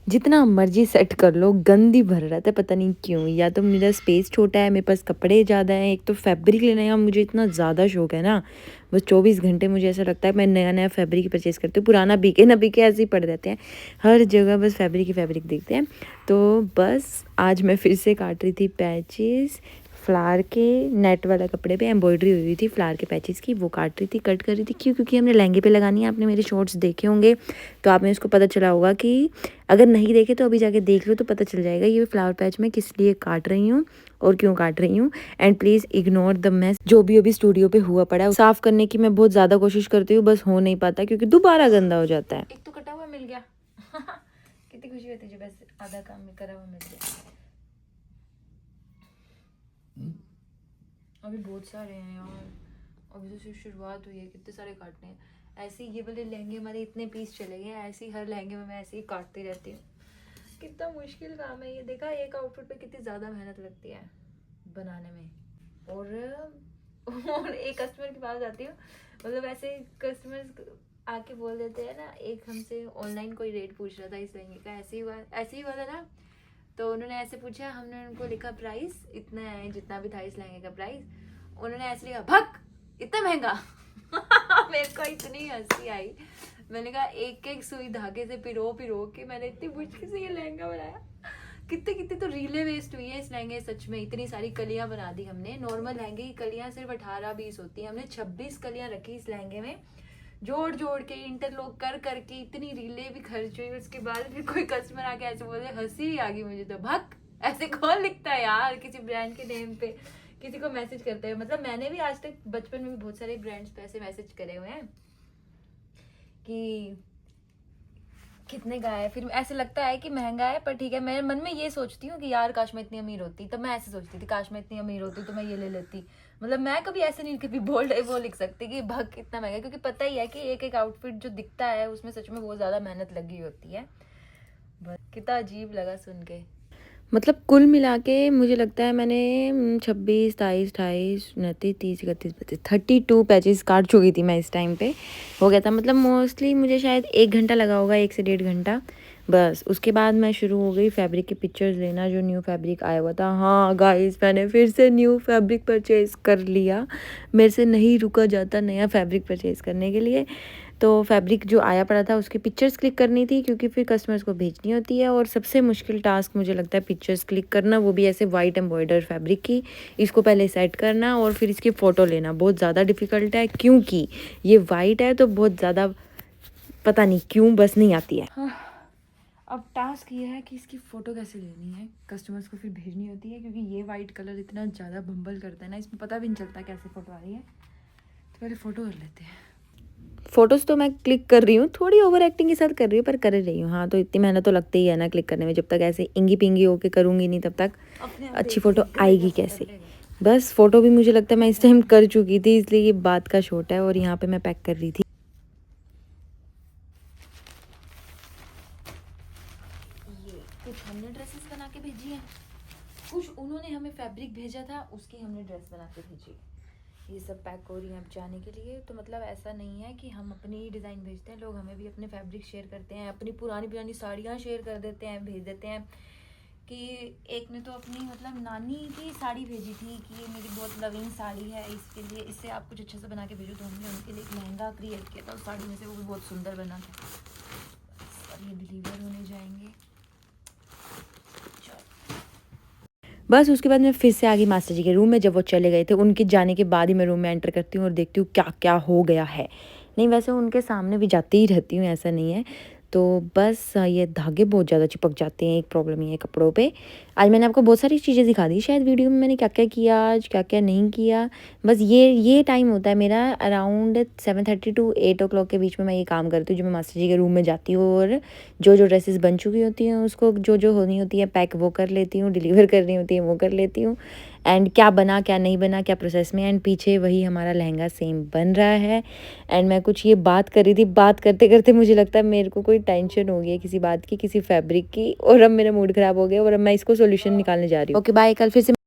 जितना मर्जी सेट कर लो गंदी भर रहा था, पता नहीं क्यों। या तो मेरा स्पेस छोटा है, मेरे पास कपड़े ज़्यादा हैं, एक तो फैब्रिक लेने का मुझे इतना ज़्यादा शौक है ना, बस 24 घंटे मुझे ऐसा लगता है मैं नया नया फैब्रिक ही परचेज़ करती हूँ। पुराना बिके ना बिके ऐसे ही पड़ रहते हैं, हर जगह बस फैब्रिक ही फैब्रिक देखते हैं। तो बस आज मैं फिर से काट रही थी पैचेस, फ्लावर के नेट वाला कपड़े पे एम्ब्रॉयडरी हुई थी फ्लावर के पैचेस की, वो काट रही थी, कट कर रही थी। क्यों? क्योंकि हमने लहंगे पे लगानी है। आपने मेरे शॉर्ट्स देखे होंगे तो आप में इसको पता चला होगा कि अगर नहीं देखे तो अभी जाके देख लो तो पता चल जाएगा ये फ्लावर पैच मैं किस लिए काट रही हूँ और क्यों काट रही हूँ। And please ignore the mess जो भी अभी स्टूडियो पे हुआ पड़ा है। साफ करने की मैं बहुत ज़्यादा कोशिश करती हूँ, बस हो नहीं पाता क्योंकि दोबारा गंदा हो जाता है। एक तो कटा हुआ मिल गया कितनी खुशी होती है जब ऐसे आधा काम में करा हुआ मिल गया। अभी बहुत सारे हैं यार, अभी तो सिर्फ शुरुआत हुई है, कितने सारे काटने हैं। ऐसे ही ये वाले लहंगे हमारे इतने पीस चले गए, ऐसे ही हर लहंगे में मैं ऐसे ही काटती रहती हूँ। कितना मुश्किल काम है ये, देखा एक आउटफिट पे कितनी ज़्यादा मेहनत लगती है बनाने में। और एक कस्टमर के पास जाती हूँ, मतलब ऐसे कस्टमर आके बोल देते हैं ना, एक हमसे ऑनलाइन कोई रेट पूछ रहा था इस लहंगे का, ऐसे ही हुआ था ना। तो उन्होंने ऐसे पूछा, हमने उनको लिखा प्राइस इतना है, जितना भी था इस लहंगे का प्राइस। उन्होंने ऐसे लिखा भक इतना महंगा मेरे को इतनी हंसी आई। मैंने कहा एक एक सुई धागे से पिरो पिरो के मैंने इतनी मुश्किल से ये लहंगा बनाया। कितने कितने तो रीले वेस्ट हुई है इस लहंगे, सच में इतनी सारी कलियां बना दी हमने। नॉर्मल लहंगे की कलियां सिर्फ 18-20 होती है, हमने 26 कलियां रखी इस लहंगे में, जोड़ जोड़ के इंटरलॉक कर करके इतनी रीले भी खर्च हुई। उसके बाद फिर कोई कस्टमर आके ऐसे बोले, हंसी आ गई मुझे तो। भक ऐसे कौन लिखता है यार किसी ब्रांड के नेम पे, किसी को मैसेज करते हैं। मतलब मैंने भी आज तक बचपन में भी बहुत सारे ब्रांड्स पे ऐसे मैसेज करे हुए हैं कि कितने का है। फिर ऐसे लगता है कि महंगा है, पर ठीक है। मैं मन में ये सोचती हूँ कि यार काश मैं इतनी अमीर होती, तो मैं ऐसे सोचती थी काश मैं इतनी अमीर होती तो मैं ये ले लेती। मतलब मैं कभी ऐसे नहीं कभी बोल्ड वो लिख सकती कि भग कितना महंगा, क्योंकि पता ही है कि एक एक आउटफिट जो दिखता है उसमें सच में बहुत ज़्यादा मेहनत लगी होती है। कितना अजीब लगा सुन के। मतलब कुल मिला के मुझे लगता है मैंने 26, 23, 28, 29, 30, 31, 32, 32 पैचेस काट चुकी थी मैं इस टाइम पे। हो गया था, मतलब मोस्टली मुझे शायद 1 घंटा लगा होगा, 1 से 1.5 घंटा बस। उसके बाद मैं शुरू हो गई फैब्रिक के पिक्चर्स लेना, जो न्यू फैब्रिक आया हुआ था। हाँ गाइस, मैंने फिर से न्यू फैब्रिक परचेज़ कर लिया, मेरे से नहीं रुका जाता नया फैब्रिक परचेज़ करने के लिए। तो फैब्रिक जो आया पड़ा था उसकी पिक्चर्स क्लिक करनी थी, क्योंकि फिर कस्टमर्स को भेजनी होती है। और सबसे मुश्किल टास्क मुझे लगता है पिक्चर्स क्लिक करना, वो भी ऐसे वाइट एम्ब्रॉयडर फैब्रिक की। इसको पहले सेट करना और फिर इसकी फ़ोटो लेना बहुत ज़्यादा डिफ़िकल्ट है, क्योंकि ये वाइट है तो बहुत ज़्यादा पता नहीं क्यों बस नहीं आती है। हाँ, अब टास्क ये है कि इसकी फ़ोटो कैसे लेनी है, कस्टमर्स को फिर भेजनी होती है, क्योंकि ये वाइट कलर इतना ज़्यादा बम्बल करता है ना, इसमें पता भी नहीं चलता कैसे फ़ोटो आ रही है। तो पहले फ़ोटो कर लेते हैं। फ़ोटोज़ तो मैं क्लिक कर रही हूँ, थोड़ी ओवर एक्टिंग के साथ कर रही हूँ पर कर रही हूँ। हाँ, तो इतनी मेहनत तो लगती ही है ना क्लिक करने में, जब तक ऐसे इंगी पिंगी होके करूँगी नहीं तब तक अच्छी फ़ोटो आएगी कैसे। बस फ़ोटो भी मुझे लगता है मैं इस टाइम कर चुकी थी, इसलिए ये बात का शॉट है। और यहाँ पे मैं पैक कर रही थी। ये कुछ हमने ड्रेसेस बना के भेजी हैं, कुछ उन्होंने हमें फैब्रिक भेजा था उसकी हमने ड्रेस बना के भेजी। ये सब पैक हो रही हैं अब जाने के लिए। तो मतलब ऐसा नहीं है कि हम अपनी ही डिज़ाइन भेजते हैं, लोग हमें भी अपने फैब्रिक शेयर करते हैं, अपनी पुरानी पुरानी साड़ियाँ शेयर कर देते हैं, भेज देते हैं। कि एक ने तो अपनी मतलब नानी की साड़ी भेजी थी कि ये मेरी बहुत लविंग साड़ी है, इसके लिए इससे आप कुछ अच्छा सा बना के भेजो। तो हमने उनके लिए एक लहंगा क्रिएट किया था उस साड़ी में से, वो भी बहुत सुंदर बना था। और ये डिलीवर होने जाएंगे। बस उसके बाद मैं फिर से आ गई मास्टर जी के रूम में। जब वो चले गए थे, उनके जाने के बाद ही मैं रूम में एंटर करती हूँ और देखती हूँ क्या क्या हो गया है। नहीं, वैसे उनके सामने भी जाती ही रहती हूँ, ऐसा नहीं है। तो बस ये धागे बहुत ज़्यादा चिपक जाते हैं, एक प्रॉब्लम ये है कपड़ों पे। आज मैंने आपको बहुत सारी चीज़ें दिखा दी शायद वीडियो में, मैंने क्या क्या किया आज, क्या क्या नहीं किया। बस ये टाइम होता है मेरा अराउंड 7:30 to 8 o'clock के बीच में मैं ये काम करती हूँ, जो मैं मास्टर जी के रूम में जाती हूँ और जो जो ड्रेसेस बन चुकी होती हैं उसको जो जो होनी होती है पैक वो कर लेती हूँ, डिलीवर करनी होती है वो कर लेती हूँ। एंड क्या बना क्या नहीं बना क्या प्रोसेस में, एंड पीछे वही हमारा लहंगा सेम बन रहा है। एंड मैं कुछ ये बात कर रही थी, बात करते करते मुझे लगता है मेरे को कोई टेंशन हो गई है किसी बात की, किसी फैब्रिक की, और अब मेरा मूड ख़राब हो गया और अब मैं इसको सोल्यूशन निकालने जा रही हूँ। ओके बाय, कल फिर से